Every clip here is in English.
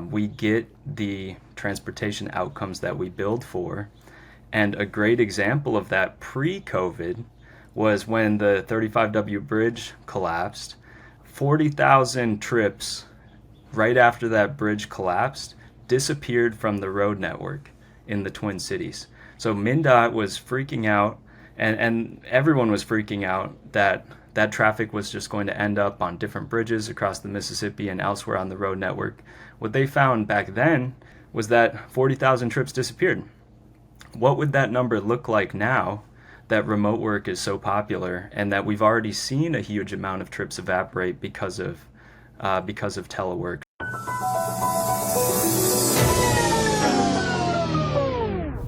We get the transportation outcomes that we build for. And a great example of that pre-COVID was when the 35W bridge collapsed. 40,000 trips right after that bridge collapsed disappeared from the road network in the Twin Cities. So MnDOT was freaking out, and everyone was freaking out that that traffic was just going to end up on different bridges across the Mississippi and elsewhere on the road network. What they found back then was that 40,000 trips disappeared. What would that number look like now that remote work is so popular and that we've already seen a huge amount of trips evaporate because of telework?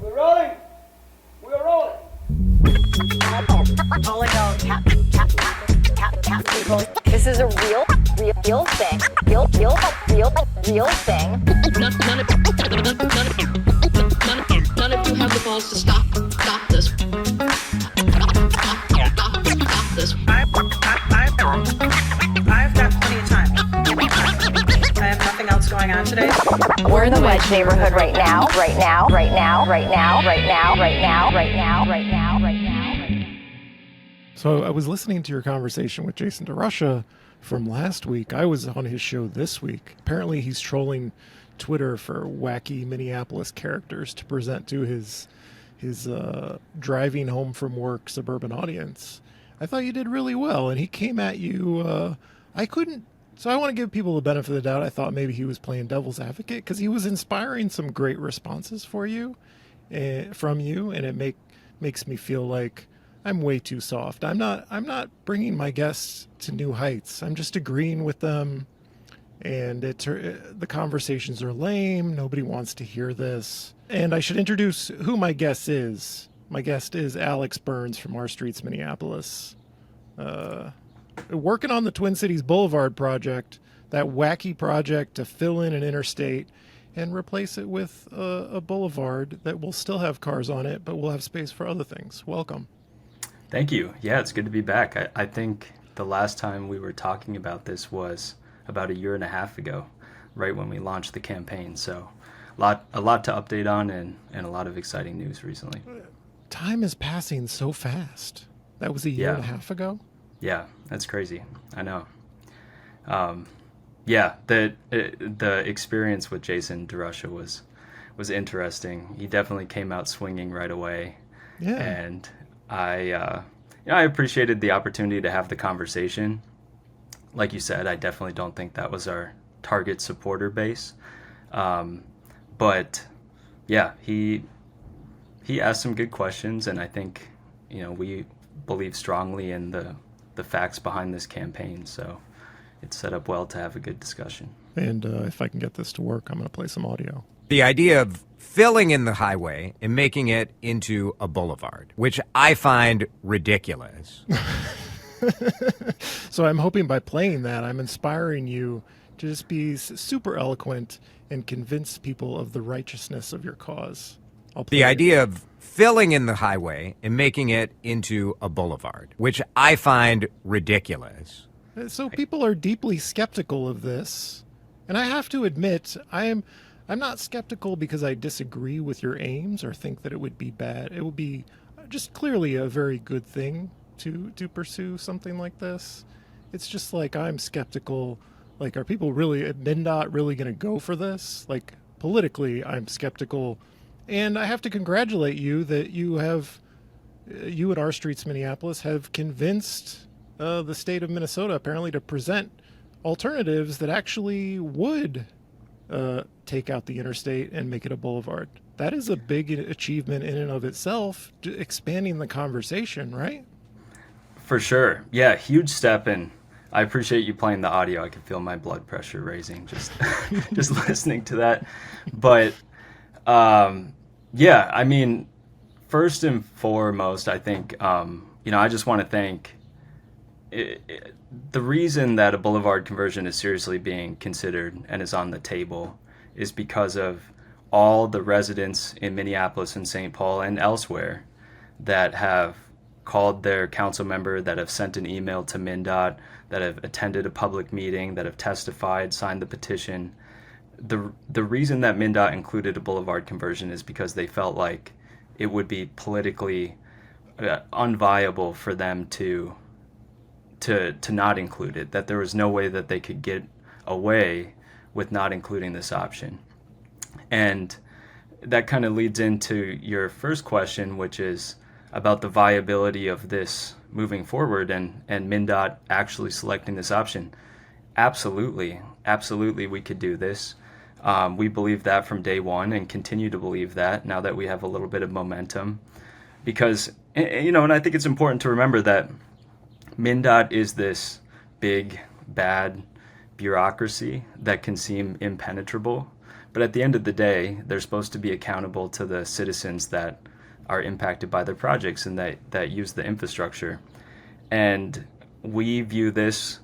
We're rolling. We're rolling. This is a real thing. Real thing. None of you have the balls to stop this. Stop this. I've got plenty of time. I have nothing else going on today. We're in the wedge neighborhood right now. So I was listening to your conversation with Jason Derusha from last week. I was on his show this week. Apparently he's trolling Twitter for wacky Minneapolis characters to present to his driving home from work suburban audience. I thought you did really well, and he came at you. So I want to give people the benefit of the doubt. I thought maybe he was playing devil's advocate because he was inspiring some great responses from you, and it makes me feel like I'm way too soft. I'm not bringing my guests to new heights. I'm just agreeing with them, and the conversations are lame. Nobody wants to hear this. And I should introduce who my guest is. My guest is Alex Burns from Our Streets, Minneapolis. Working on the Twin Cities Boulevard project, that wacky project to fill in an interstate and replace it with a boulevard that will still have cars on it, but will have space for other things. Welcome. Thank you. Yeah, it's good to be back. I think the last time we were talking about this was about a year and a half ago, right when we launched the campaign. So a lot to update on and a lot of exciting news recently. Time is passing so fast. That was a year and a half ago? Yeah, that's crazy. I know. The experience with Jason Derusha was interesting. He definitely came out swinging right away. Yeah. And I appreciated the opportunity to have the conversation. Like you said, I definitely don't think that was our target supporter base. But yeah, he asked some good questions, and I think, we believe strongly in the facts behind this campaign. So it's set up well to have a good discussion. And if I can get this to work, I'm going to play some audio. The idea of filling in the highway and making it into a boulevard, which I find ridiculous. So I'm hoping by playing that, I'm inspiring you to just be super eloquent and convince people of the righteousness of your cause. The idea of filling in the highway and making it into a boulevard, which I find ridiculous. So people are deeply skeptical of this. And I have to admit, I'm not skeptical because I disagree with your aims or think that it would be bad. It would be just clearly a very good thing to pursue something like this. It's just like I'm skeptical. Like, are people really at MnDOT really going to go for this? Like, politically, I'm skeptical. And I have to congratulate you that you at Our Streets Minneapolis have convinced the state of Minnesota apparently to present alternatives that actually would take out the interstate and make it a boulevard. That is a big achievement in and of itself, expanding the conversation, right? For sure. Yeah, huge step. And I appreciate you playing the audio. I can feel my blood pressure raising just just listening to that. But yeah, I mean, first and foremost, I think, I just want to thank the reason that a boulevard conversion is seriously being considered and is on the table is because of all the residents in Minneapolis and St. Paul and elsewhere that have called their council member, that have sent an email to MnDOT, that have attended a public meeting, that have testified, signed the petition, the reason that MnDOT included a boulevard conversion is because they felt like it would be politically unviable for them to not include it, that there was no way that they could get away with not including this option. And that kind of leads into your first question, which is about the viability of this moving forward and MnDOT actually selecting this option. Absolutely we could do this. We believe that from day one and continue to believe that now that we have a little bit of momentum. Because, and I think it's important to remember that MnDOT is this big, bad bureaucracy that can seem impenetrable. But at the end of the day, they're supposed to be accountable to the citizens that are impacted by their projects and that use the infrastructure. And we view this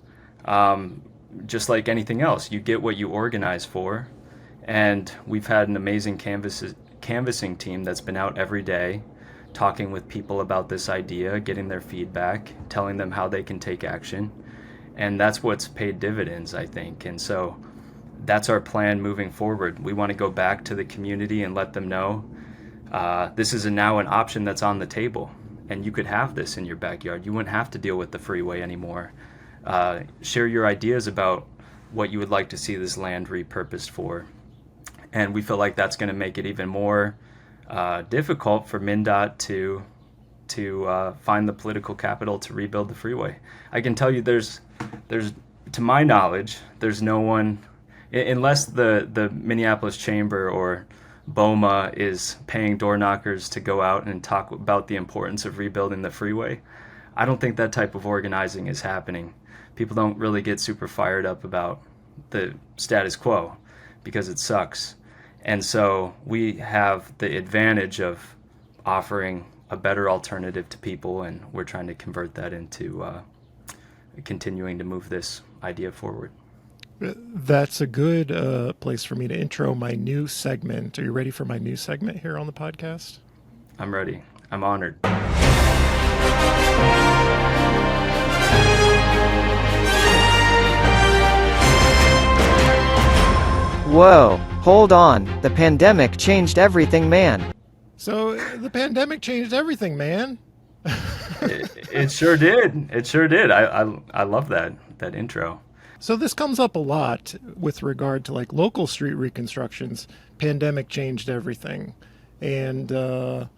just like anything else. You get what you organize for. And we've had an amazing canvassing team that's been out every day talking with people about this idea, getting their feedback, telling them how they can take action. And that's what's paid dividends, I think. And so that's our plan moving forward. We want to go back to the community and let them know this is now an option that's on the table. And you could have this in your backyard. You wouldn't have to deal with the freeway anymore. Share your ideas about what you would like to see this land repurposed for. And we feel like that's going to make it even more difficult for MnDOT to find the political capital to rebuild the freeway. I can tell you there's to my knowledge, there's no one, unless the Minneapolis Chamber or BOMA is paying door knockers to go out and talk about the importance of rebuilding the freeway. I don't think that type of organizing is happening. People don't really get super fired up about the status quo because it sucks. And so we have the advantage of offering a better alternative to people, and we're trying to convert that into continuing to move this idea forward. That's a good place for me to intro my new segment. Are you ready for my new segment here on the podcast? I'm ready. I'm honored. Whoa, hold on. The pandemic changed everything, man. So the pandemic changed everything, man. It sure did. It sure did. I love that intro. So this comes up a lot with regard to like local street reconstructions. Pandemic changed everything. And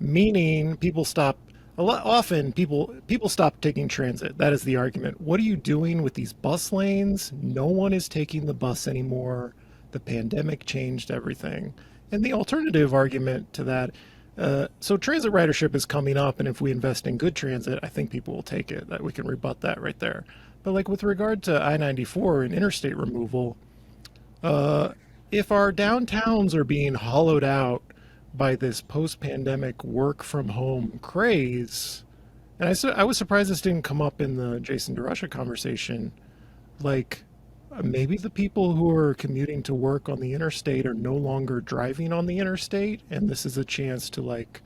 meaning people stop often people stop taking transit. That is the argument. What are you doing with these bus lanes? No one is taking the bus anymore. The pandemic changed everything. And the alternative argument to that, so transit ridership is coming up, and if we invest in good transit, I think people will take it. That we can rebut that right there. But like with regard to I-94 and interstate removal, if our downtowns are being hollowed out by this post-pandemic work-from-home craze, and I was surprised this didn't come up in the Jason Derusha conversation, like maybe the people who are commuting to work on the interstate are no longer driving on the interstate, and this is a chance to like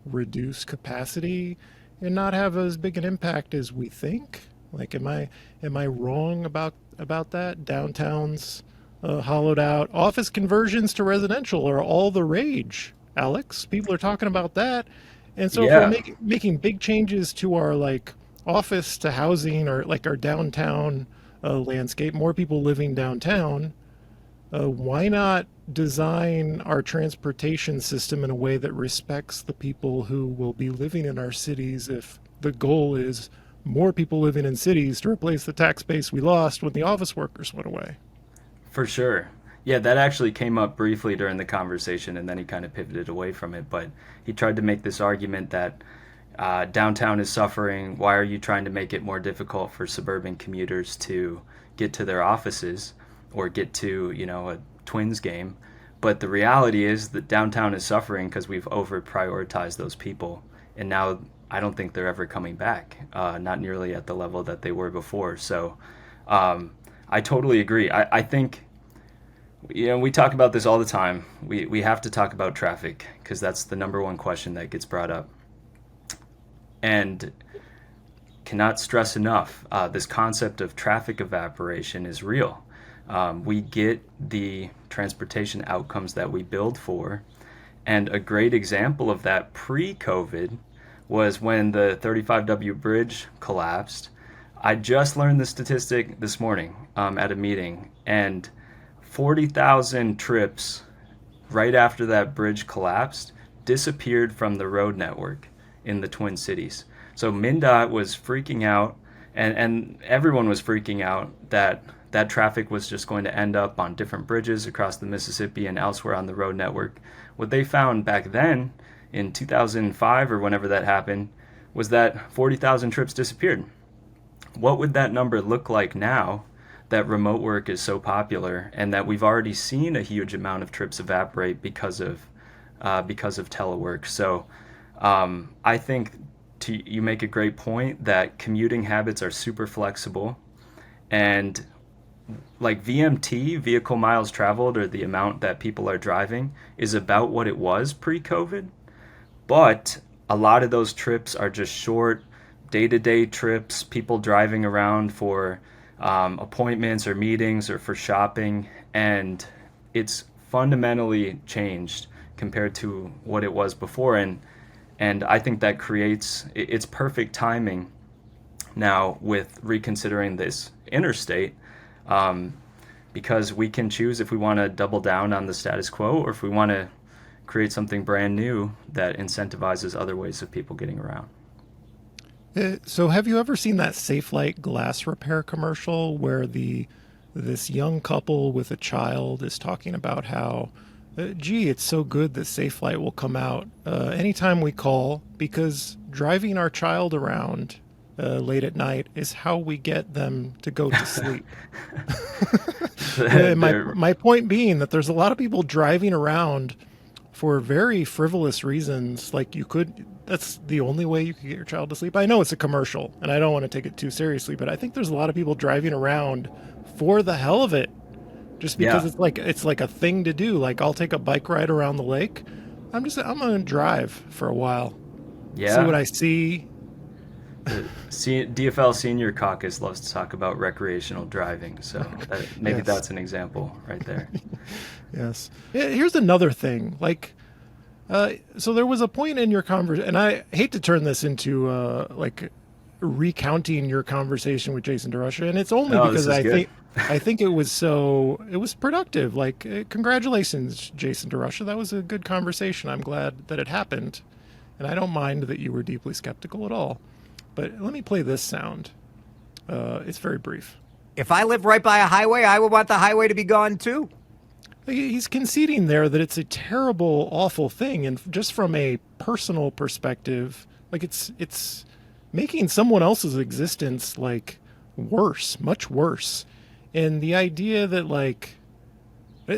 reduce capacity and not have as big an impact as we think. Like, am I wrong about that? Downtowns hollowed out, office conversions to residential are all the rage. Alex, people are talking about that, and so Yeah. if we're making big changes to our like office to housing or like our downtown landscape, more people living downtown, why not design our transportation system in a way that respects the people who will be living in our cities if the goal is more people living in cities to replace the tax base we lost when the office workers went away? For sure. Yeah, that actually came up briefly during the conversation, and then he kind of pivoted away from it. But he tried to make this argument that downtown is suffering. Why are you trying to make it more difficult for suburban commuters to get to their offices or get to, a Twins game? But the reality is that downtown is suffering because we've over-prioritized those people. And now I don't think they're ever coming back, not nearly at the level that they were before. So I totally agree. I think, we talk about this all the time. We have to talk about traffic because that's the number one question that gets brought up. And cannot stress enough, this concept of traffic evaporation is real. We get the transportation outcomes that we build for. And a great example of that pre-COVID was when the 35W bridge collapsed. I just learned the statistic this morning at a meeting, and 40,000 trips right after that bridge collapsed disappeared from the road network in the Twin Cities. So MnDOT was freaking out, and everyone was freaking out that that traffic was just going to end up on different bridges across the Mississippi and elsewhere on the road network. What they found back then, in 2005 or whenever that happened, was that 40,000 trips disappeared. What would that number look like now that remote work is so popular and that we've already seen a huge amount of trips evaporate because of telework? So I think you make a great point that commuting habits are super flexible, and like VMT, vehicle miles traveled, or the amount that people are driving, is about what it was pre-COVID. But a lot of those trips are just short, day-to-day trips, people driving around for appointments or meetings or for shopping. And it's fundamentally changed compared to what it was before. And I think that it's perfect timing now with reconsidering this interstate, because we can choose if we want to double down on the status quo or if we want to create something brand new that incentivizes other ways of people getting around. So have you ever seen that Safelite glass repair commercial where this young couple with a child is talking about how, gee, it's so good that Safelite will come out anytime we call, because driving our child around late at night is how we get them to go to sleep. My point being that there's a lot of people driving around for very frivolous reasons. Like that's the only way you can get your child to sleep. I know it's a commercial and I don't want to take it too seriously, but I think there's a lot of people driving around for the hell of it, just because it's like a thing to do. Like, I'll take a bike ride around the lake. I'm going to drive for a while. Yeah. See what I see. DFL Senior Caucus loves to talk about recreational driving, so maybe Yes. That's an example right there. Yes. Here's another thing. Like, so there was a point in your conversation, and I hate to turn this into like recounting your conversation with Jason Derusha, and it's only because I think it was productive. Like, congratulations, Jason Derusha. That was a good conversation. I'm glad that it happened, and I don't mind that you were deeply skeptical at all. But let me play this sound. It's very brief. If I live right by a highway, I would want the highway to be gone too. He's conceding there that it's a terrible, awful thing, and just from a personal perspective, like it's making someone else's existence like worse, much worse. And the idea that like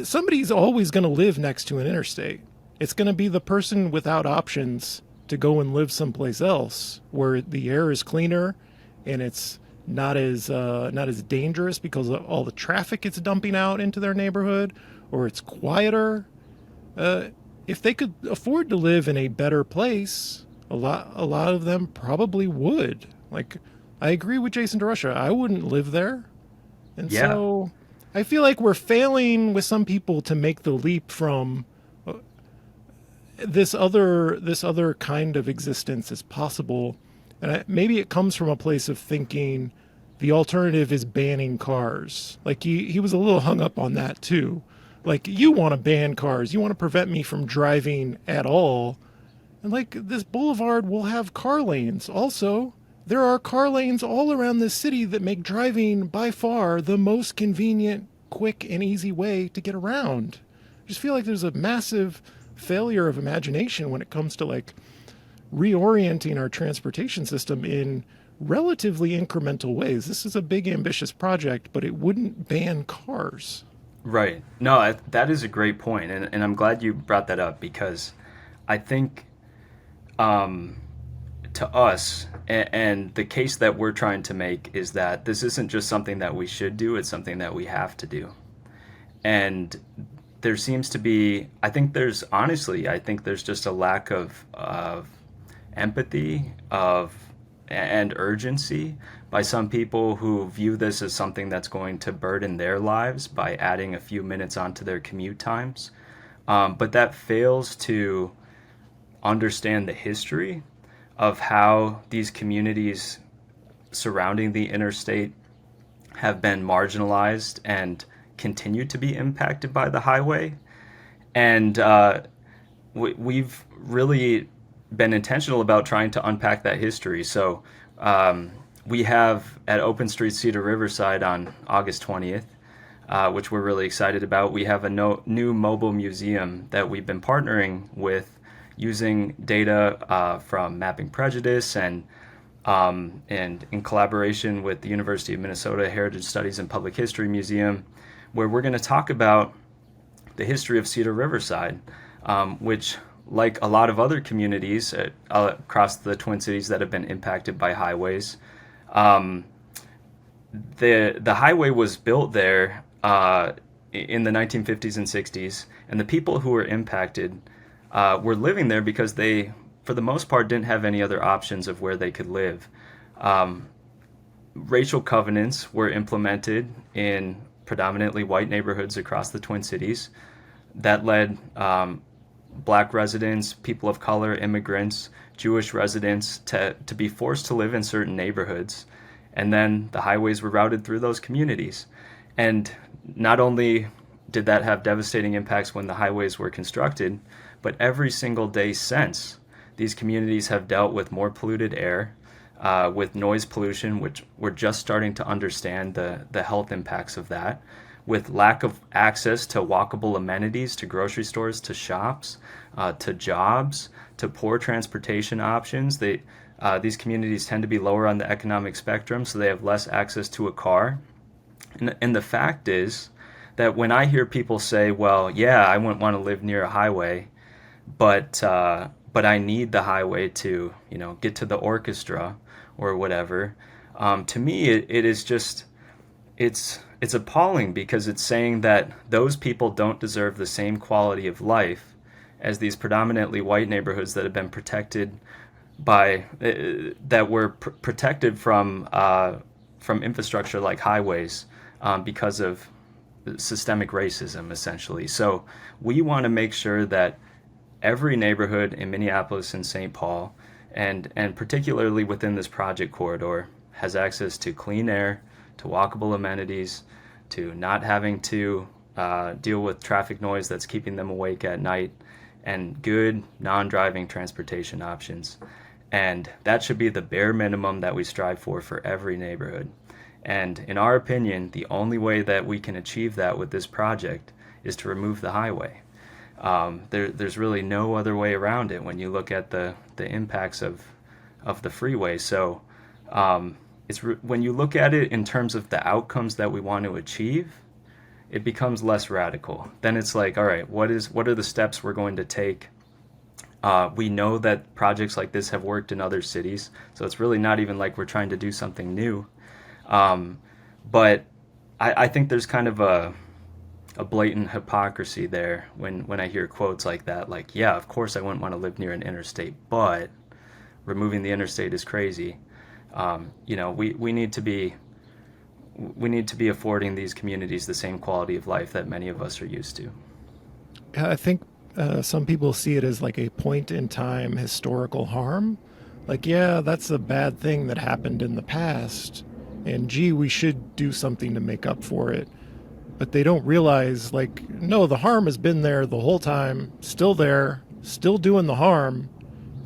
somebody's always going to live next to an interstate. It's going to be the person without options to go and live someplace else where the air is cleaner and it's not as dangerous because of all the traffic it's dumping out into their neighborhood, or it's quieter. If they could afford to live in a better place, a lot of them probably would. Like, I agree with Jason Derusha. I wouldn't live there. And so I feel like we're failing with some people to make the leap from this other kind of existence is possible. And maybe it comes from a place of thinking the alternative is banning cars. Like, he was a little hung up on that too. Like, you want to ban cars. You want to prevent me from driving at all. And like, this boulevard will have car lanes. Also, there are car lanes all around this city that make driving by far the most convenient, quick, and easy way to get around. I just feel like there's a massive failure of imagination when it comes to like reorienting our transportation system in relatively incremental ways. This is a big, ambitious project, but it wouldn't ban cars. Right. No, that is a great point, and I'm glad you brought that up, because I think to us, and the case that we're trying to make is that this isn't just something that we should do, it's something that we have to do. And there seems to be, I think there's just a lack of empathy, of and urgency by some people who view this as something that's going to burden their lives by adding a few minutes onto their commute times. But that fails to understand the history of how these communities surrounding the interstate have been marginalized and continue to be impacted by the highway. And we've really been intentional about trying to unpack that history. So we have at Open Street Cedar Riverside on August 20th, which we're really excited about, we have a new mobile museum that we've been partnering with using data from Mapping Prejudice and in collaboration with the University of Minnesota Heritage Studies and Public History Museum, where we're going to talk about the history of Cedar Riverside, which, like a lot of other communities across the Twin Cities that have been impacted by highways, the highway was built there in the 1950s and 60s, and the people who were impacted were living there because they, for the most part, didn't have any other options of where they could live. Racial covenants were implemented in predominantly white neighborhoods across the Twin Cities that led Black residents, people of color, immigrants, Jewish residents to be forced to live in certain neighborhoods. And then the highways were routed through those communities. And not only did that have devastating impacts when the highways were constructed, but every single day since, these communities have dealt with more polluted air, with noise pollution, which we're just starting to understand the health impacts of that, with lack of access to walkable amenities, to grocery stores, to shops, to jobs, to poor transportation options. These communities tend to be lower on the economic spectrum, so they have less access to a car. And the fact is that when I hear people say, well, yeah, I wouldn't want to live near a highway, but I need the highway to, get to the orchestra or whatever. To me, it is just, it's appalling, because it's saying that those people don't deserve the same quality of life as these predominantly white neighborhoods that have been protected by, that were protected from infrastructure like highways because of systemic racism, essentially. So we want to make sure that every neighborhood in Minneapolis and St. Paul, and particularly within this project corridor, has access to clean air, to walkable amenities, to not having to deal with traffic noise that's keeping them awake at night, and good non-driving transportation options. And that should be the bare minimum that we strive for every neighborhood. And in our opinion, the only way that we can achieve that with this project is to remove the highway. There's really no other way around it when you look at the impacts of the freeway. So when you look at it in terms of the outcomes that we want to achieve, it becomes less radical. Then it's like, all right, what are the steps we're going to take? We know that projects like this have worked in other cities, so it's really not even like we're trying to do something new. But I think there's kind of a blatant hypocrisy there when I hear quotes like that, like, yeah, of course I wouldn't want to live near an interstate, but removing the interstate is crazy. We need to be affording these communities the same quality of life that many of us are used to. I think some people see it as like a point in time historical harm. Like, yeah, that's a bad thing that happened in the past, and gee, we should do something to make up for it. But they don't realize, like, no, the harm has been there the whole time, still there, still doing the harm.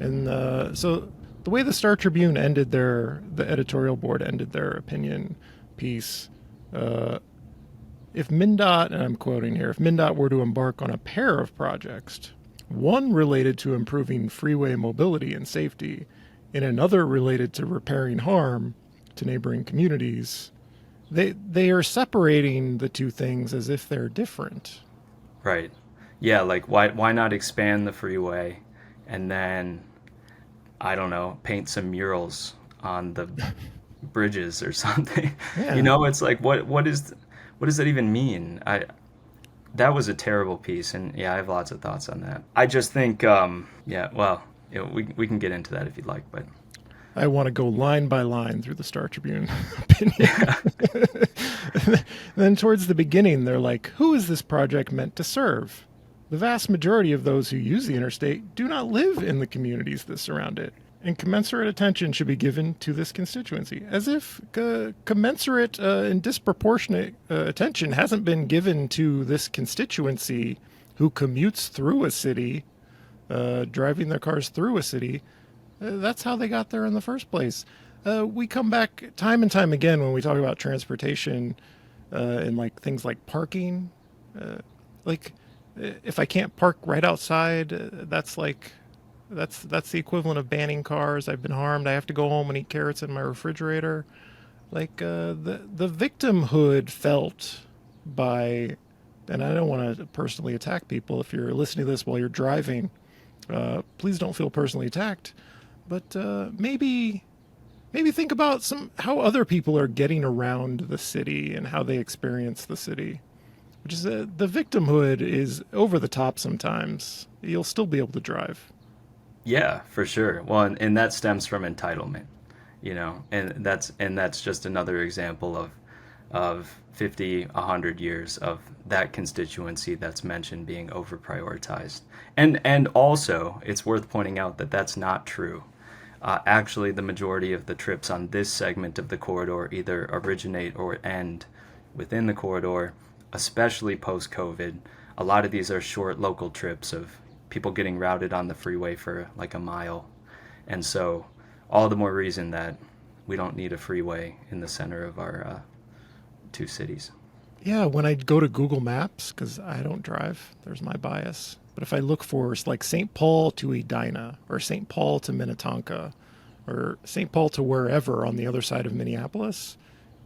And so the way the Star Tribune the editorial board ended their opinion piece, if MnDOT, and I'm quoting here, if MnDOT were to embark on a pair of projects, one related to improving freeway mobility and safety, and another related to repairing harm to neighboring communities, they are separating the two things as if they're different. Right. Yeah, like why not expand the freeway and then, I don't know, paint some murals on the bridges or something? Yeah. It's like, what does that even mean? That was a terrible piece, and yeah, I have lots of thoughts on that. I just think, we can get into that if you'd like, but I want to go line by line through the Star Tribune opinion. Then towards the beginning, they're like, who is this project meant to serve? The vast majority of those who use the interstate do not live in the communities that surround it, and commensurate attention should be given to this constituency. As if commensurate and disproportionate attention hasn't been given to this constituency who commutes through a city, driving their cars through a city. That's how they got there in the first place. We come back time and time again when we talk about transportation and like things like parking. If I can't park right outside, that's the equivalent of banning cars. I've been harmed. I have to go home and eat carrots in my refrigerator. The victimhood felt by, and I don't want to personally attack people. If you're listening to this while you're driving, please don't feel personally attacked. But maybe think about how other people are getting around the city and how they experience the city. Which is the victimhood is over the top sometimes. You'll still be able to drive. Yeah, for sure. Well, and that stems from entitlement, and that's just another example of 50, 100 years of that constituency that's mentioned being over prioritized. And also, it's worth pointing out that that's not true. Actually, the majority of the trips on this segment of the corridor either originate or end within the corridor, especially post-COVID. A lot of these are short local trips of people getting routed on the freeway for like a mile. And so all the more reason that we don't need a freeway in the center of our two cities. Yeah, when I go to Google Maps, because I don't drive, there's my bias. But if I look for like St. Paul to Edina, or St. Paul to Minnetonka, or St. Paul to wherever on the other side of Minneapolis,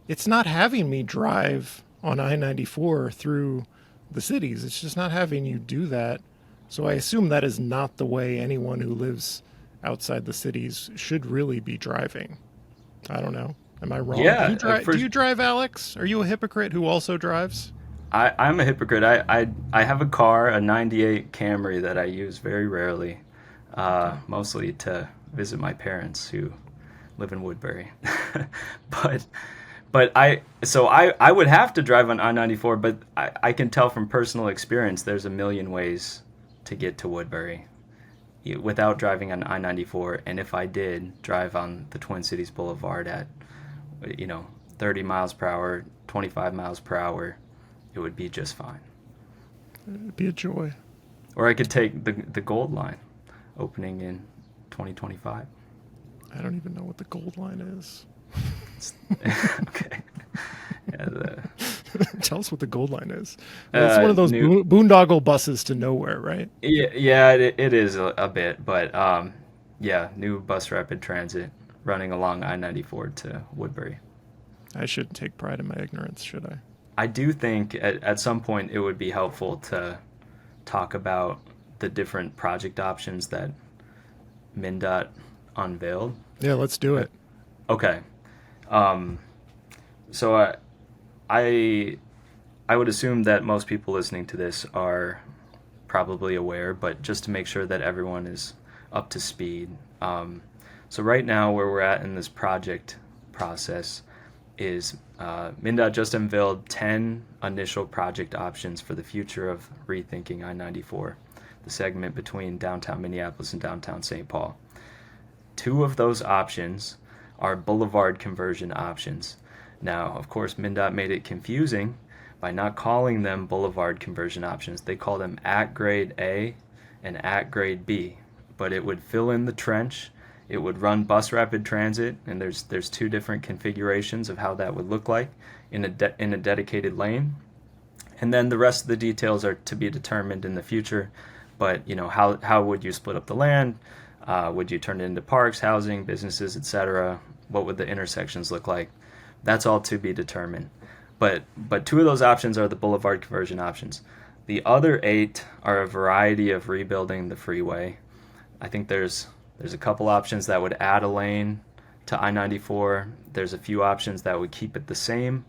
it's not having me drive on I-94 through the cities. It's just not having you do that. So I assume that is not the way anyone who lives outside the cities should really be driving. I don't know. Am I wrong? Yeah. Do you drive, Alex? Are you a hypocrite who also drives? I'm a hypocrite. I have a car, a 98 Camry that I use very rarely, mostly to visit my parents who live in Woodbury. But I would have to drive on I-94, but I can tell from personal experience there's a million ways to get to Woodbury without driving on I-94. And if I did drive on the Twin Cities Boulevard at 30 miles per hour, 25 miles per hour, it would be just fine. It'd be a joy. Or I could take the Gold Line opening in 2025. I don't even know what the Gold Line is. Okay. Yeah, Tell us what the Gold Line is. It's one of those boondoggle buses to nowhere, right? Yeah, it is a bit, but new bus rapid transit running along I-94 to Woodbury. I shouldn't take pride in my ignorance, should I? I do think at some point it would be helpful to talk about the different project options that MnDOT unveiled. Yeah, let's do it. Okay. So I would assume that most people listening to this are probably aware, but just to make sure that everyone is up to speed. So right now where we're at in this project process is MnDOT just unveiled 10 initial project options for the future of rethinking I-94, the segment between downtown Minneapolis and downtown St. Paul. 2 of those options are boulevard conversion options. Now, of course, MnDOT made it confusing by not calling them boulevard conversion options. They call them at grade A and at grade B, but it would fill in the trench. It would run bus rapid transit, and there's 2 different configurations of how that would look like in a dedicated lane. And then the rest of the details are to be determined in the future. But how would you split up the land? Would you turn it into parks, housing, businesses, etc.? What would the intersections look like? That's all to be determined. But 2 of those options are the boulevard conversion options. The other 8 are a variety of rebuilding the freeway. I think there's a couple options that would add a lane to I-94. There's a few options that would keep it the same,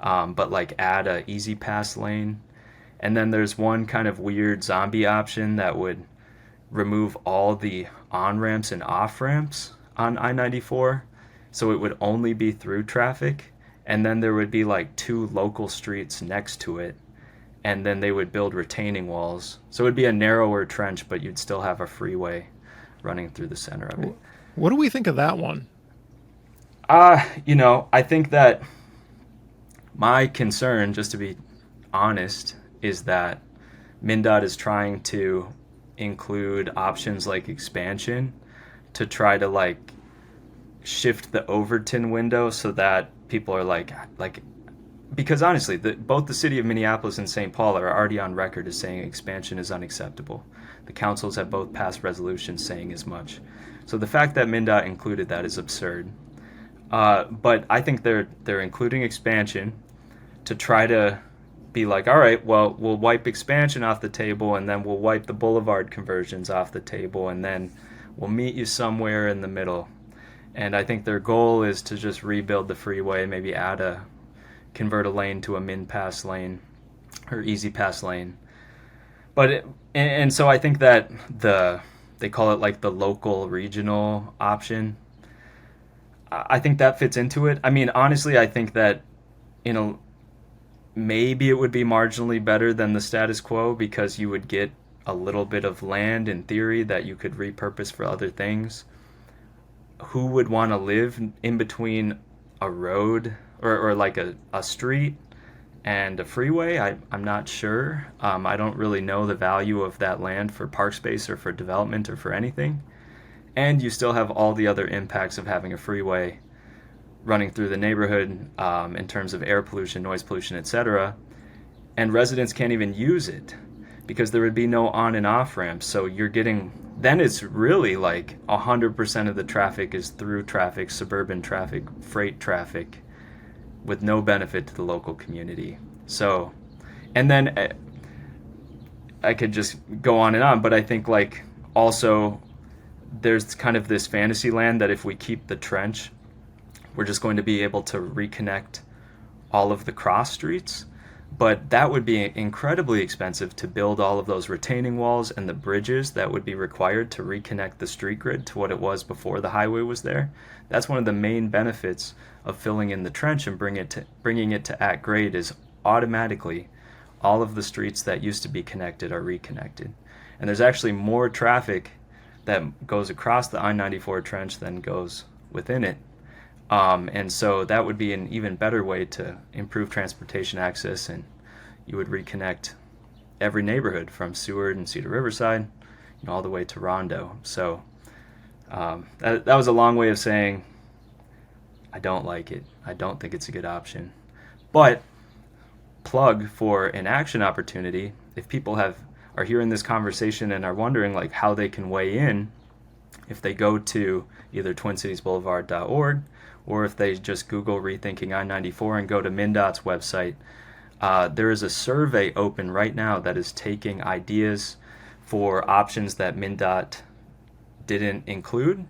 but like add a easy pass lane. And then there's one kind of weird zombie option that would remove all the on-ramps and off-ramps on I-94, so it would only be through traffic, and then there would be like 2 local streets next to it, and then they would build retaining walls. So it would be a narrower trench, but you'd still have a freeway running through the center of it. What do we think of that one? I think that my concern, just to be honest, is that MnDOT is trying to include options like expansion to try to like shift the Overton window so that people are like because honestly, both the city of Minneapolis and St. Paul are already on record as saying expansion is unacceptable. The councils have both passed resolutions saying as much. So the fact that MnDOT included that is absurd. But I think they're including expansion to try to be like, all right, well, we'll wipe expansion off the table, and then we'll wipe the Boulevard conversions off the table, and then we'll meet you somewhere in the middle. And I think their goal is to just rebuild the freeway, maybe convert a lane to a min pass lane or easy pass lane. But and so I think that they call it like the local regional option. I think that fits into it. I mean, honestly, I think that maybe it would be marginally better than the status quo because you would get a little bit of land in theory that you could repurpose for other things. Who would want to live in between a road or like a street and a freeway? I'm not sure. I don't really know the value of that land for park space or for development or for anything. And you still have all the other impacts of having a freeway running through the neighborhood in terms of air pollution, noise pollution, etc. And residents can't even use it because there would be no on and off ramps. So then it's really like 100% of the traffic is through traffic, suburban traffic, freight traffic, with no benefit to the local community. So, and then I could just go on and on, but I think like also there's kind of this fantasy land that if we keep the trench, we're just going to be able to reconnect all of the cross streets. But that would be incredibly expensive to build all of those retaining walls and the bridges that would be required to reconnect the street grid to what it was before the highway was there. That's one of the main benefits of filling in the trench and bringing it to at grade is automatically all of the streets that used to be connected are reconnected. And there's actually more traffic that goes across the I-94 trench than goes within it. And so that would be an even better way to improve transportation access, and you would reconnect every neighborhood from Seward and Cedar Riverside, all the way to Rondo. So that was a long way of saying I don't like it. I don't think it's a good option. But plug for an action opportunity, if people are hearing this conversation and are wondering like how they can weigh in, if they go to either twincitiesboulevard.org or if they just Google Rethinking I-94 and go to MnDOT's website, there is a survey open right now that is taking ideas for options that MnDOT didn't include,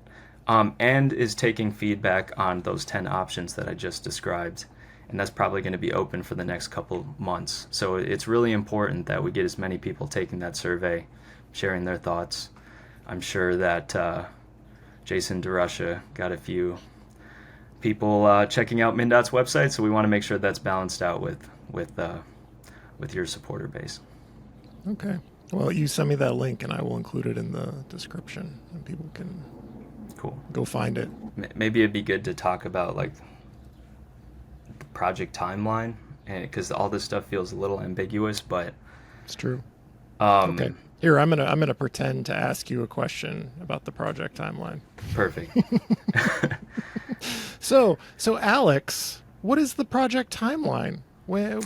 and is taking feedback on those 10 options that I just described. And that's probably going to be open for the next couple months. So it's really important that we get as many people taking that survey, sharing their thoughts. I'm sure that Jason Derusha got a few people checking out MnDOT's website, so we want to make sure that's balanced out with your supporter base. Okay. Well, you send me that link, and I will include it in the description, and people can go find it. Maybe it'd be good to talk about like the project timeline, and because all this stuff feels a little ambiguous, but it's true. Okay. Here, I'm gonna pretend to ask you a question about the project timeline. Perfect. So Alex, what is the project timeline? When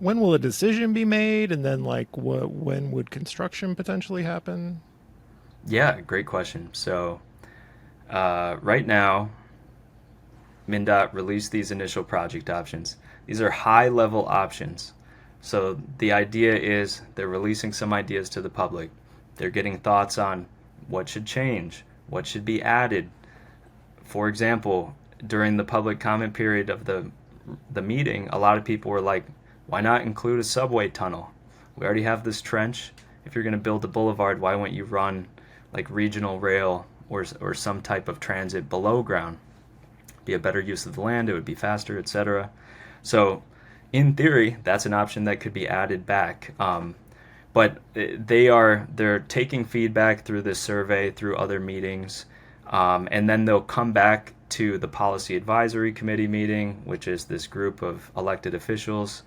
will a decision be made, and then like when would construction potentially happen? Yeah, great question. So right now, MnDOT released these initial project options. These are high-level options. So the idea is they're releasing some ideas to the public. They're getting thoughts on what should change, what should be added. For example, during the public comment period of the meeting, a lot of people were like, why not include a subway tunnel? We already have this trench. If you're going to build a boulevard, why won't you run like regional rail or some type of transit below ground. Be a better use of the land, it would be faster, etc. So in theory, that's an option that could be added back. But they're taking feedback through this survey, through other meetings, and then they'll come back to the Policy Advisory Committee meeting, which is this group of elected officials,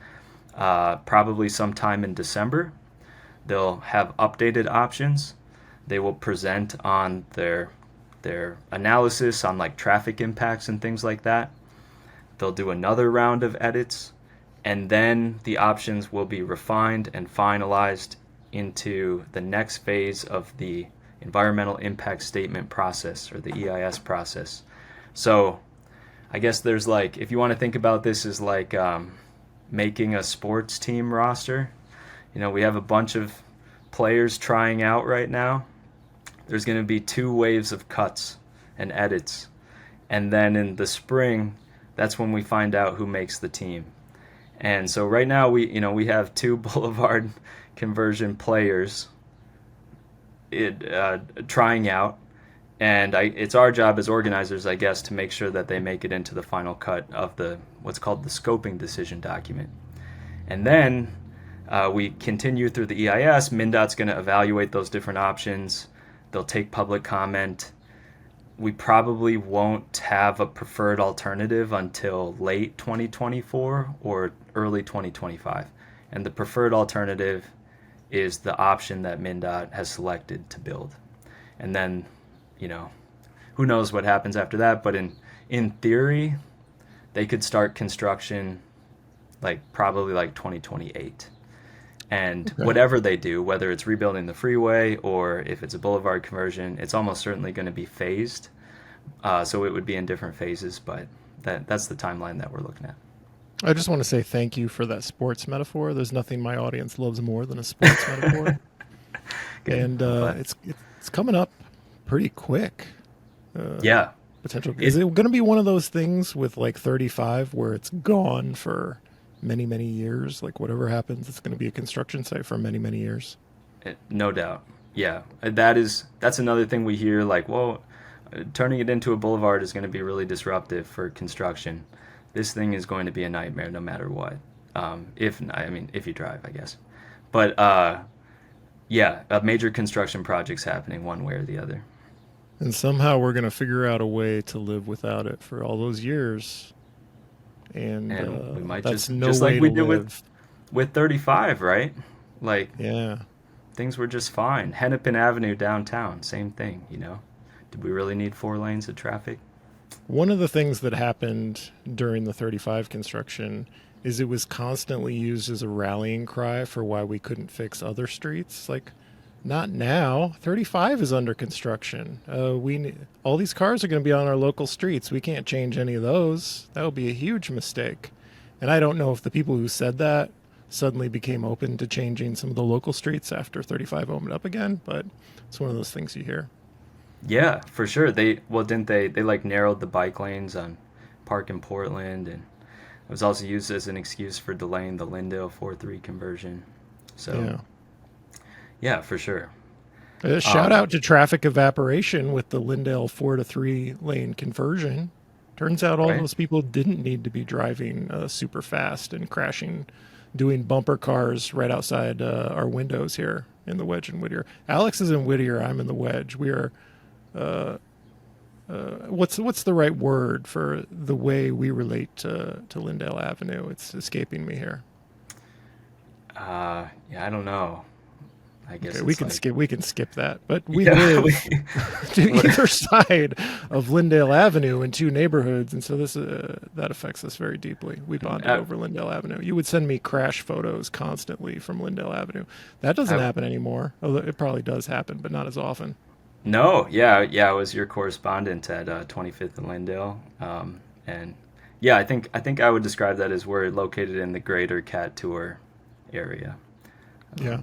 probably sometime in December. They'll have updated options. They will present on their analysis on like traffic impacts and things like that. They'll do another round of edits, and then the options will be refined and finalized into the next phase of the environmental impact statement process, or the EIS process. So I guess there's like, if you want to think about this as like making a sports team roster, we have a bunch of players trying out right now. There's going to be 2 waves of cuts and edits. And then in the spring, that's when we find out who makes the team. And so right now we have 2 Boulevard conversion players trying out. And it's our job as organizers, I guess, to make sure that they make it into the final cut of what's called the scoping decision document. And then we continue through the EIS. MnDOT's going to evaluate those different options. They'll take public comment. We probably won't have a preferred alternative until late 2024 or early 2025. And the preferred alternative is the option that MnDOT has selected to build. And then, who knows what happens after that, but in theory, they could start construction probably 2028. And okay, whatever they do, whether it's rebuilding the freeway or if it's a boulevard conversion, it's almost certainly going to be phased. So it would be in different phases, but that's the timeline that we're looking at. I just want to say thank you for that sports metaphor. There's nothing my audience loves more than a sports metaphor. And it's coming up pretty quick. Yeah. Potential. Is it going to be one of those things with 35 where it's gone for many, many years? Whatever happens, it's going to be a construction site for many, many years. No doubt. Yeah. That's another thing we hear, turning it into a boulevard is going to be really disruptive for construction. This thing is going to be a nightmare no matter what. If you drive, I guess. But a major construction project's happening one way or the other. And somehow we're going to figure out a way to live without it for all those years. And we might that's just way like we to did live. with 35, right? Yeah. Things were just fine. Hennepin Avenue downtown, same thing, Did we really need 4 lanes of traffic? One of the things that happened during the 35 construction is it was constantly used as a rallying cry for why we couldn't fix other streets. Not now. 35 is under construction. All these cars are going to be on our local streets. We can't change any of those. That would be a huge mistake. And I don't know if the people who said that suddenly became open to changing some of the local streets after 35 opened up again, but it's one of those things you hear. Yeah, for sure. Didn't they narrowed the bike lanes on Park in Portland, and it was also used as an excuse for delaying the Lyndale 4-3 conversion. So yeah, for sure. Shout out to traffic evaporation with the Lyndale 4-3 lane conversion. Turns out all those people didn't need to be driving super fast and crashing, doing bumper cars right outside our windows here in the Wedge and Whittier. Alex is in Whittier. I'm in the Wedge. We are. What's the right word for the way we relate to Lyndale Avenue? It's escaping me here. I don't know. I guess okay, we can skip that. But we live to either side of Lyndale Avenue in 2 neighborhoods, and so this that affects us very deeply. We bonded over Lyndale Avenue. You would send me crash photos constantly from Lyndale Avenue. That doesn't happen anymore. Although it probably does happen, but not as often. No, yeah, I was your correspondent at 25th and Lyndale, and yeah, I think I would describe that as we're located in the greater Cat Tour area. Yeah,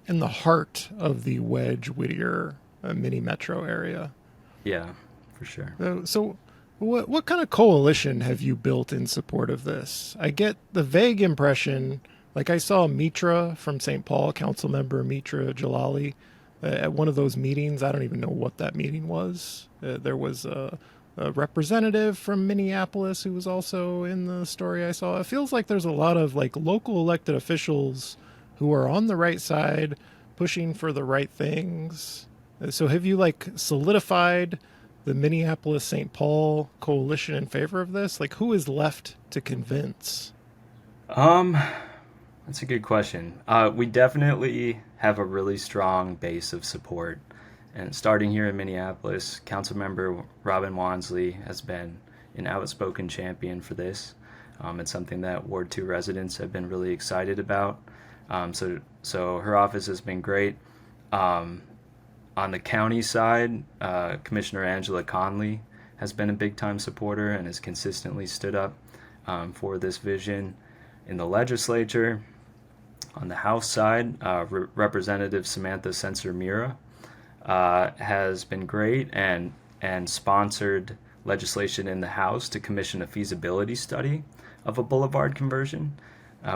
in the heart of the Wedge Whittier mini metro area. Yeah, for sure. So what kind of coalition have you built in support of this? I get the vague impression, I saw Mitra from St. Paul, council member Mitra Jalali, at one of those meetings, I don't even know what that meeting was. There was a representative from Minneapolis who was also in the story I saw. It feels like there's a lot of like local elected officials who are on the right side, pushing for the right things. So have you like solidified the Minneapolis St. Paul coalition in favor of this? Like, who is left to convince? That's a good question. We definitely have a really strong base of support. And starting here in Minneapolis, Councilmember Robin Wansley has been an outspoken champion for this. It's something that Ward 2 residents have been really excited about. So her office has been great. On the county side, Commissioner Angela Conley has been a big-time supporter and has consistently stood up for this vision. In the legislature, on the House side, Representative Samantha Sensor-Mira has been great and sponsored legislation in the House to commission a feasibility study of a boulevard conversion,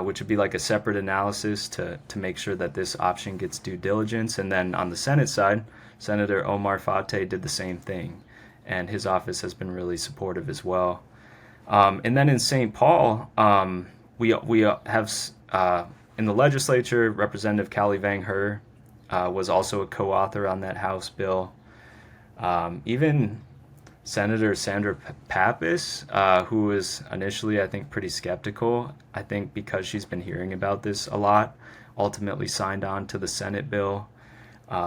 which would be like a separate analysis to make sure that this option gets due diligence. And then on the Senate side, Senator Omar Fateh did the same thing, and his office has been really supportive as well. And then in St. Paul, we have in the legislature, Representative Callie Vang Her was also a co-author on that House bill. Even Senator Sandra Pappas, who was initially, I think, pretty skeptical, I think because she's been hearing about this a lot, ultimately signed on to the Senate bill.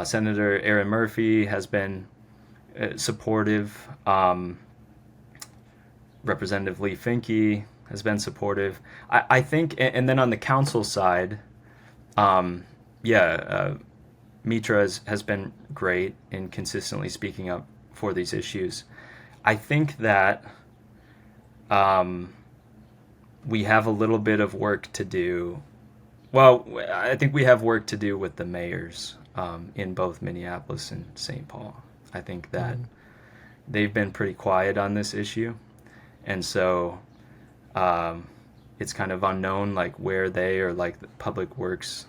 Senator Aaron Murphy has been supportive. Representative Lee Finke has been supportive. I think, and then on the council side, Mitra has been great in consistently speaking up for these issues. I think that we have a little bit of work to do. Well, I think we have work to do with the mayors in both Minneapolis and St. Paul. I think that they've been pretty quiet on this issue. And so it's kind of unknown like where they or like the Public Works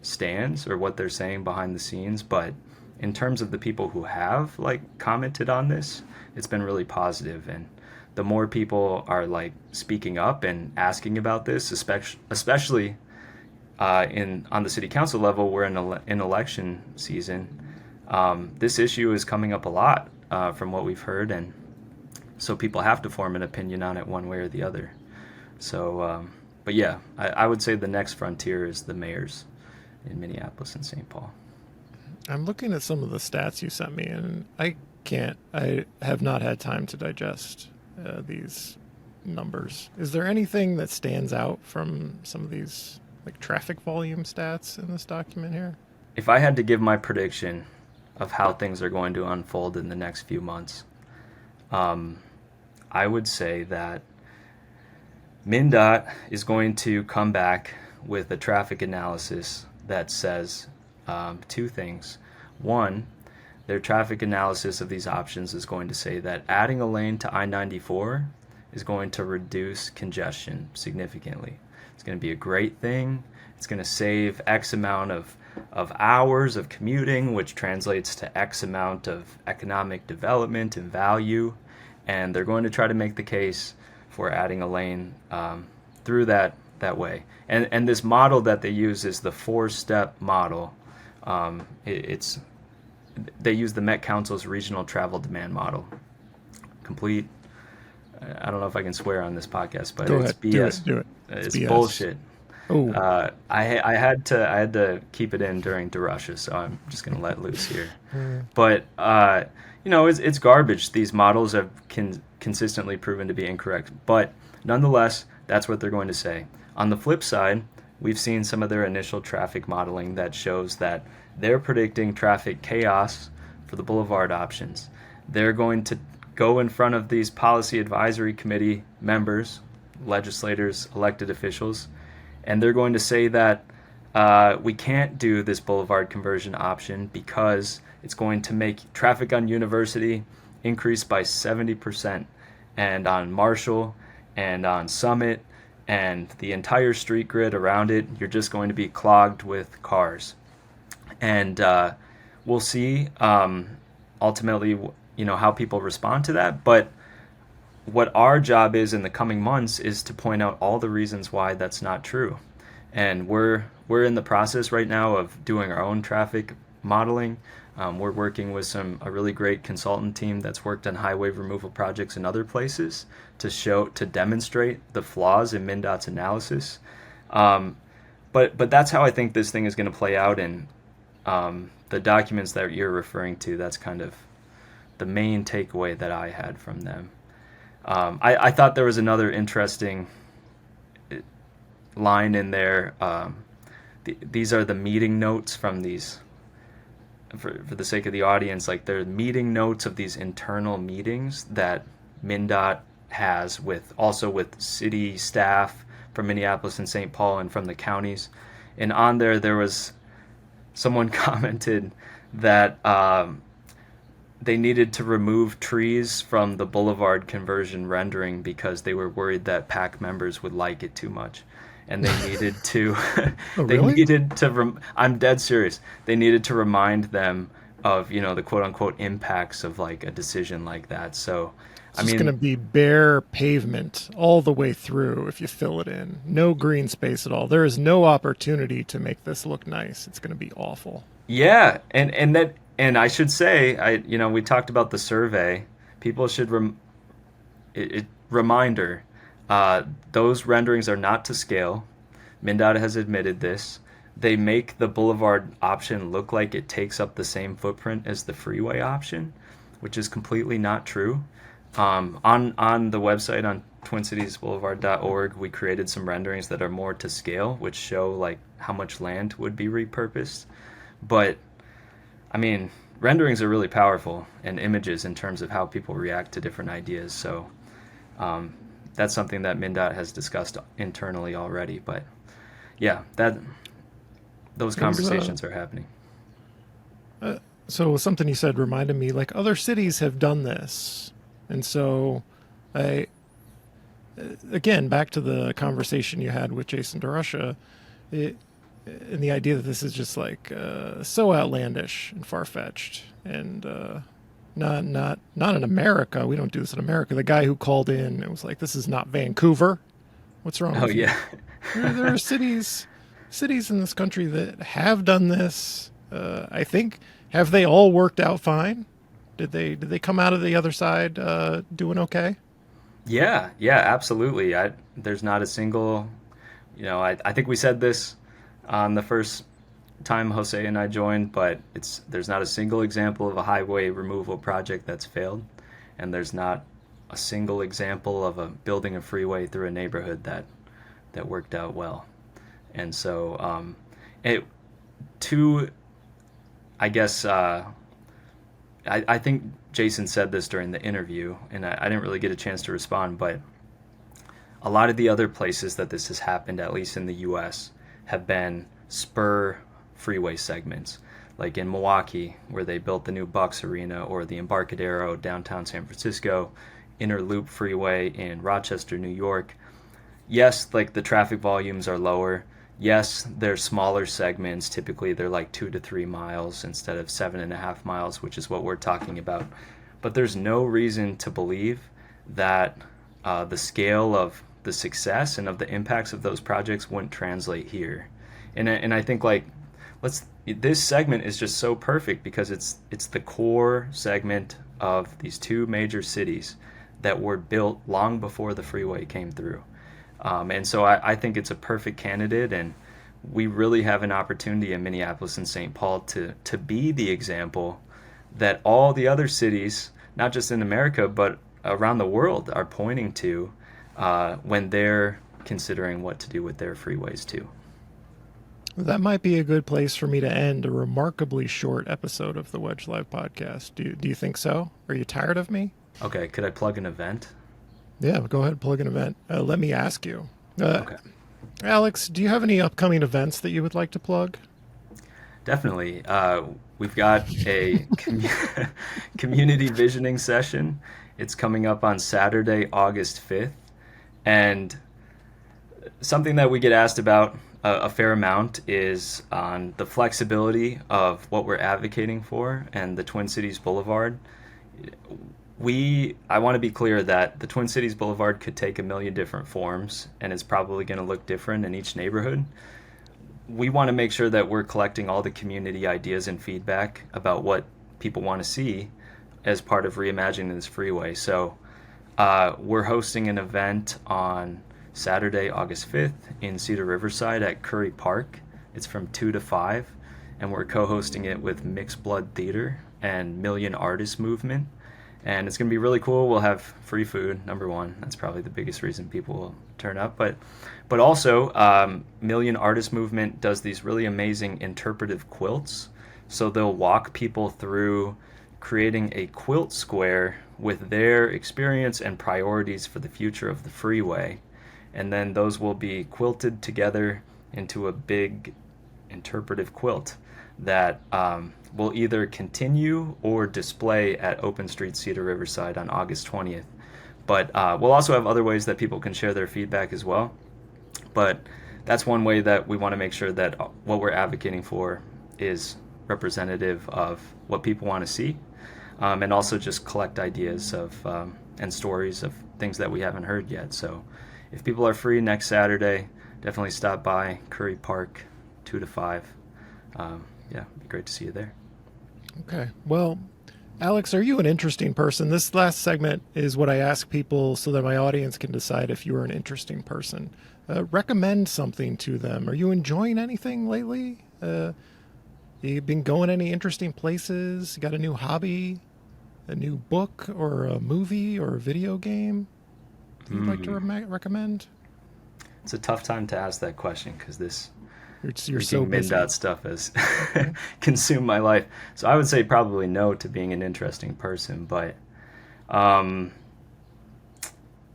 stands or what they're saying behind the scenes. But in terms of the people who have like commented on this, it's been really positive. And the more people are like speaking up and asking about this, especially on the city council level, we're in election season. This issue is coming up a lot from what we've heard, and so people have to form an opinion on it one way or the other. So, but yeah, I would say the next frontier is the mayors in Minneapolis and St. Paul. I'm looking at some of the stats you sent me, and I have not had time to digest these numbers. Is there anything that stands out from some of these like traffic volume stats in this document here? If I had to give my prediction of how things are going to unfold in the next few months, I would say that MnDOT is going to come back with a traffic analysis that says two things. One, their traffic analysis of these options is going to say that adding a lane to I-94 is going to reduce congestion significantly. It's going to be a great thing. It's going to save X amount of hours of commuting, which translates to X amount of economic development and value. And they're going to try to make the case for adding a lane through that way. And this model that they use is the 4-step model. They use the Met Council's regional travel demand model. Complete. I don't know if I can swear on this podcast, but it's BS. Do it. It's BS. bullshit. Oh. I had to keep it in during Derusha, so I'm just gonna let loose here. But it's garbage. These models have consistently proven to be incorrect. But nonetheless, that's what they're going to say. On the flip side, we've seen some of their initial traffic modeling that shows that they're predicting traffic chaos for the boulevard options. They're going to go in front of these policy advisory committee members, legislators, elected officials, and they're going to say that we can't do this boulevard conversion option because it's going to make traffic on University increase by 70%, and on Marshall and on Summit and the entire street grid around it, you're just going to be clogged with cars. And we'll see ultimately, how people respond to that. But what our job is in the coming months is to point out all the reasons why that's not true. And we're in the process right now of doing our own traffic modeling. We're working with a really great consultant team that's worked on highway removal projects in other places to demonstrate the flaws in MnDOT's analysis. But that's how I think this thing is going to play out in the documents that you're referring to. That's kind of the main takeaway that I had from them. I thought there was another interesting line in there. These are the meeting notes from these, for the sake of the audience, like they're meeting notes of these internal meetings that MnDOT has with city staff from Minneapolis and St. Paul and from the counties. And on there was someone commented that they needed to remove trees from the Boulevard conversion rendering because they were worried that PAC members would like it too much. And they needed to, I'm dead serious. They needed to remind them of, the quote unquote impacts of like a decision like that. So, It's going to be bare pavement all the way through if you fill it in. No green space at all. There is no opportunity to make this look nice. It's going to be awful. Yeah. And I should say, we talked about the survey. People should, reminder, those renderings are not to scale. MnDOT has admitted this. They make the Boulevard option look like it takes up the same footprint as the freeway option, which is completely not true. On the website on TwinCitiesBoulevard.org, we created some renderings that are more to scale, which show like how much land would be repurposed. But renderings are really powerful, and images in terms of how people react to different ideas. So that's something that MnDOT has discussed internally already. But yeah, those conversations are happening. So something you said reminded me, like other cities have done this. And so again, back to the conversation you had with Jason Derusha, and the idea that this is just like so outlandish and far-fetched and not in America. We don't do this in America. The guy who called in, it was like, this is not Vancouver. What's wrong with you? Yeah. There are cities in this country that have done this. I think, have they all worked out fine? Did they come out of the other side doing okay? Yeah, absolutely. There's not a single, I think we said this on the first time Jose and I joined, but there's not a single example of a highway removal project that's failed, and there's not a single example of building a freeway through a neighborhood that worked out well. And so I think Jason said this during the interview, and I didn't really get a chance to respond, but a lot of the other places that this has happened, at least in the U.S., have been spur freeway segments, like in Milwaukee, where they built the new Bucks Arena, or the Embarcadero downtown San Francisco, Interloop Freeway in Rochester, New York. Yes, like the traffic volumes are lower. Yes, they're smaller segments. Typically, they're like 2 to 3 miles instead of 7.5 miles, which is what we're talking about. But there's no reason to believe that the scale of the success and of the impacts of those projects wouldn't translate here. And I think this segment is just so perfect because it's the core segment of these two major cities that were built long before the freeway came through. And so I think it's a perfect candidate, and we really have an opportunity in Minneapolis and St. Paul to be the example that all the other cities, not just in America, but around the world, are pointing to when they're considering what to do with their freeways too. That might be a good place for me to end a remarkably short episode of the Wedge Live podcast. Do you think so? Are you tired of me? Okay, could I plug an event? Yeah, go ahead, plug an event. Let me ask you. Okay. Alex, do you have any upcoming events that you would like to plug? Definitely. We've got a community visioning session. It's coming up on Saturday, August 5th. And something that we get asked about a fair amount is on the flexibility of what we're advocating for and the Twin Cities Boulevard. I want to be clear that the Twin Cities Boulevard could take a million different forms, and it's probably going to look different in each neighborhood. We want to make sure that we're collecting all the community ideas and feedback about what people want to see as part of reimagining this freeway. So we're hosting an event on Saturday, August 5th in Cedar Riverside at Curry Park. It's from 2 to 5, and we're co-hosting it with Mixed Blood Theater and Million Artist Movement. And it's going to be really cool. We'll have free food, number one. That's probably the biggest reason people will turn up. But also, Million Artist Movement does these really amazing interpretive quilts. So they'll walk people through creating a quilt square with their experience and priorities for the future of the freeway. And then those will be quilted together into a big interpretive quilt that will either continue or display at Open Street Cedar Riverside on August 20th. But we'll also have other ways that people can share their feedback as well. But that's one way that we want to make sure that what we're advocating for is representative of what people want to see, and also just collect ideas of and stories of things that we haven't heard yet. So if people are free next Saturday, definitely stop by Curry Park, 2 to 5. Yeah, it'd be great to see you there. Okay. Well, Alex, are you an interesting person? This last segment is what I ask people so that my audience can decide if you are an interesting person. Recommend something to them. Are you enjoying anything lately? You been going any interesting places? You got a new hobby, a new book, or a movie, or a video game you'd like to recommend? It's a tough time to ask that question because this you're so busy. MnDOT stuff has consumed my life. So I would say probably no to being an interesting person, but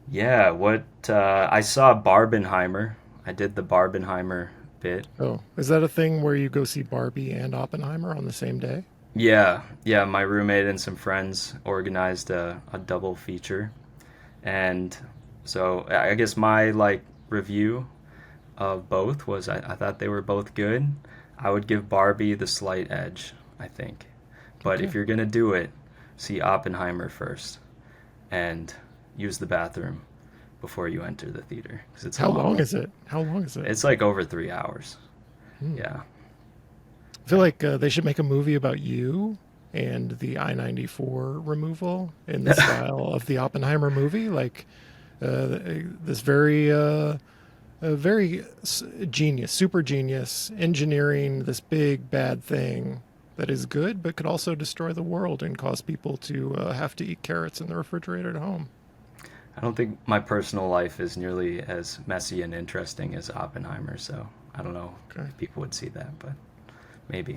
yeah, I saw Barbenheimer. I did the Barbenheimer bit. Oh, is that a thing where you go see Barbie and Oppenheimer on the same day? Yeah, my roommate and some friends organized a double feature. And so I guess my review of both was I thought they were both good. I would give Barbie the slight edge, I think. But if you're going to do it, see Oppenheimer first and use the bathroom before you enter the theater. 'Cause it's How long is it? It's like over 3 hours. Yeah. I feel like they should make a movie about you and the I-94 removal in the style of the Oppenheimer movie. This very genius, super genius engineering this big bad thing that is good, but could also destroy the world and cause people to have to eat carrots in the refrigerator at home. I don't think my personal life is nearly as messy and interesting as Oppenheimer, so I don't know if people would see that, but maybe.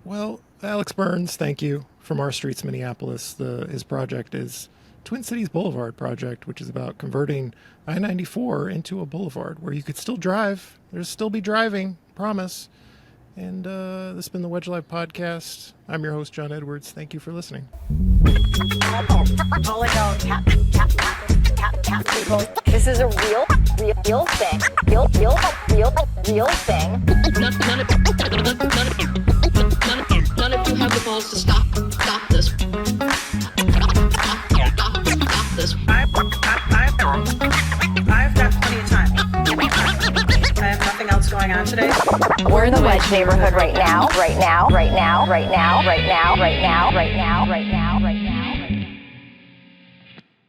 Well, Alex Burns, thank you. From Our Streets, Minneapolis. His project is Twin Cities Boulevard Project, which is about converting I-94 into a boulevard where you could still drive. There'll still be driving, promise. And this has been the Wedge Live Podcast. I'm your host, John Edwards. Thank you for listening. This is a real thing. Real thing. None of you have the balls to stop this. Stop this. I've got plenty of time. I have nothing else going on today. We're in the Wedge neighborhood right now.